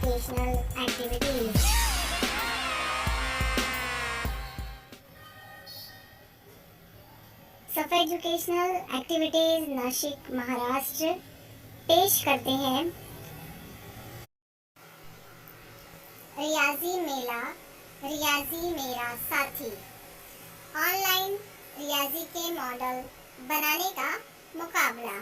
educational activities. सफा educational activities Nashik Maharashtra पेश करते हैं रियाजी मेला, रियाजी मेरा साथी। ऑनलाइन रियाजी के मॉडल बनाने का मुकाबला।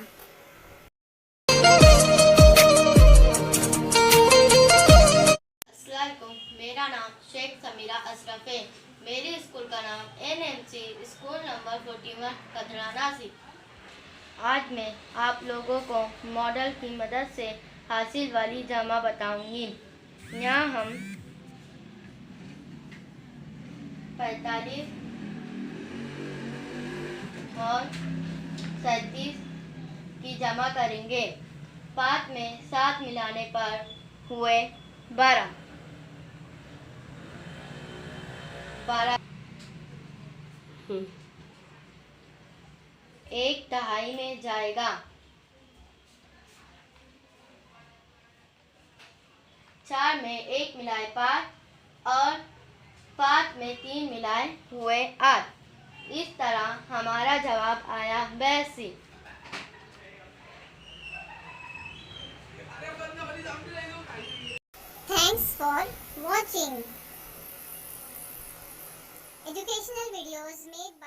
मेरा नाम शेख समीरा अशरफ है। मेरे स्कूल का नाम एनएमसी स्कूल नंबर 41 कदरा नासिक। आज मैं आप लोगों को मॉडल की मदद से हासिल वाली जमा बताऊंगी। यहाँ हम 45 और 37 की जमा करेंगे। 5 में 7 मिलाने पर हुए 12। 1 दहाई में जाएगा। 4 में 1 मिलाए 5 और 5 में 3 मिलाए हुए 8। इस तरह हमारा जवाब आया 82। Thanks for watching. Educational videos made by